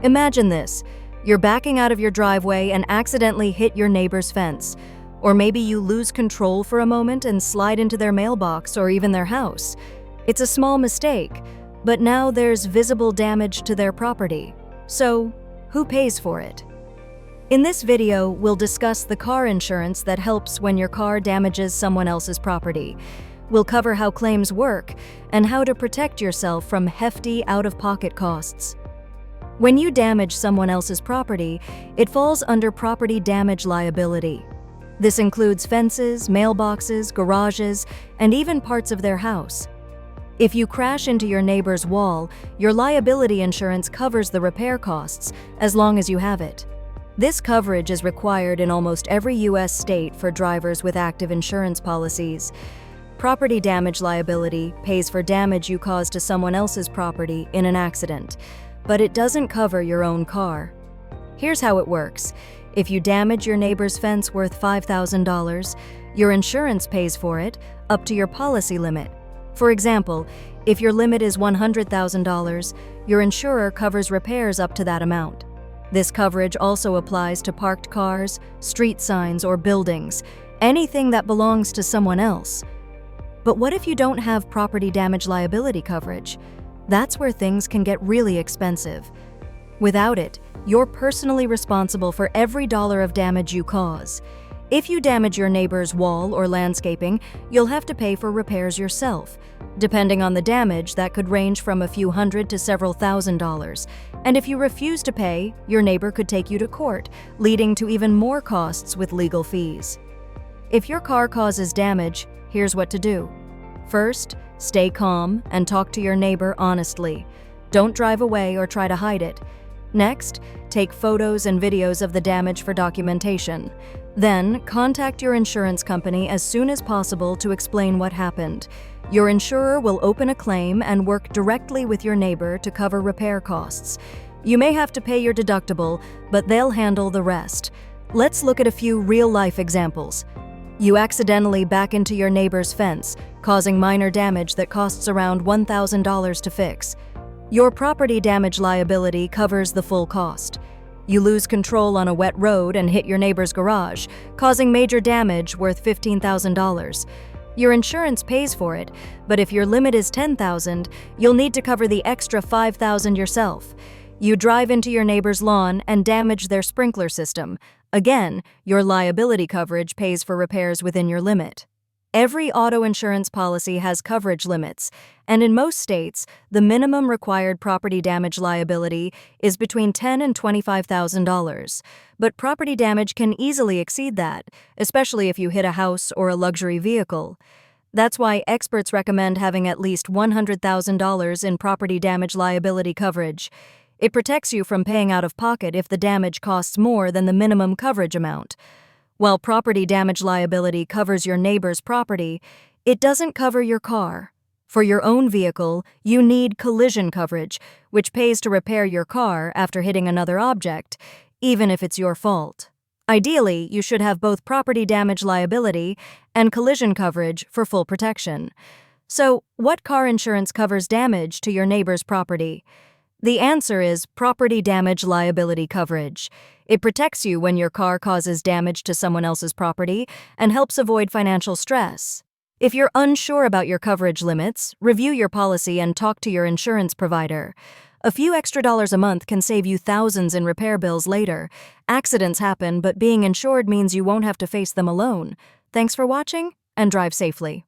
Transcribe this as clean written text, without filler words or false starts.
Imagine this. You're backing out of your driveway and accidentally hit your neighbor's fence. Or maybe you lose control for a moment and slide into their mailbox or even their house. It's a small mistake, but now there's visible damage to their property. So, who pays for it? In this video, we'll discuss the car insurance that helps when your car damages someone else's property. We'll cover how claims work and how to protect yourself from hefty out-of-pocket costs. When you damage someone else's property, it falls under property damage liability. This includes fences, mailboxes, garages, and even parts of their house. If you crash into your neighbor's wall, your liability insurance covers the repair costs as long as you have it. This coverage is required in almost every U.S. state for drivers with active insurance policies. Property damage liability pays for damage you cause to someone else's property in an accident, but it doesn't cover your own car. Here's how it works. If you damage your neighbor's fence worth $5,000, your insurance pays for it up to your policy limit. For example, if your limit is $100,000, your insurer covers repairs up to that amount. This coverage also applies to parked cars, street signs, or buildings, anything that belongs to someone else. But what if you don't have property damage liability coverage? That's where things can get really expensive. Without it, you're personally responsible for every dollar of damage you cause. If you damage your neighbor's wall or landscaping, you'll have to pay for repairs yourself. Depending on the damage, that could range from a few hundred to several $1,000s. And if you refuse to pay, your neighbor could take you to court, leading to even more costs with legal fees. If your car causes damage, here's what to do. First, stay calm and talk to your neighbor honestly. Don't drive away or try to hide it. Next, take photos and videos of the damage for documentation. Then, contact your insurance company as soon as possible to explain what happened. Your insurer will open a claim and work directly with your neighbor to cover repair costs. You may have to pay your deductible, but they'll handle the rest. Let's look at a few real-life examples. You accidentally back into your neighbor's fence, causing minor damage that costs around $1,000 to fix. Your property damage liability covers the full cost. You lose control on a wet road and hit your neighbor's garage, causing major damage worth $15,000. Your insurance pays for it, but if your limit is $10,000, you'll need to cover the extra $5,000 yourself. You drive into your neighbor's lawn and damage their sprinkler system. Again, your liability coverage pays for repairs within your limit. Every auto insurance policy has coverage limits, and in most states, the minimum required property damage liability is between $10,000 and $25,000. But property damage can easily exceed that, especially if you hit a house or a luxury vehicle. That's why experts recommend having at least $100,000 in property damage liability coverage. It protects you from paying out of pocket if the damage costs more than the minimum coverage amount. While property damage liability covers your neighbor's property, it doesn't cover your car. For your own vehicle, you need collision coverage, which pays to repair your car after hitting another object, even if it's your fault. Ideally, you should have both property damage liability and collision coverage for full protection. So, what car insurance covers damage to your neighbor's property? The answer is property damage liability coverage. It protects you when your car causes damage to someone else's property and helps avoid financial stress. If you're unsure about your coverage limits, review your policy and talk to your insurance provider. A few extra dollars a month can save you thousands in repair bills later. Accidents happen, but being insured means you won't have to face them alone. Thanks for watching, and drive safely.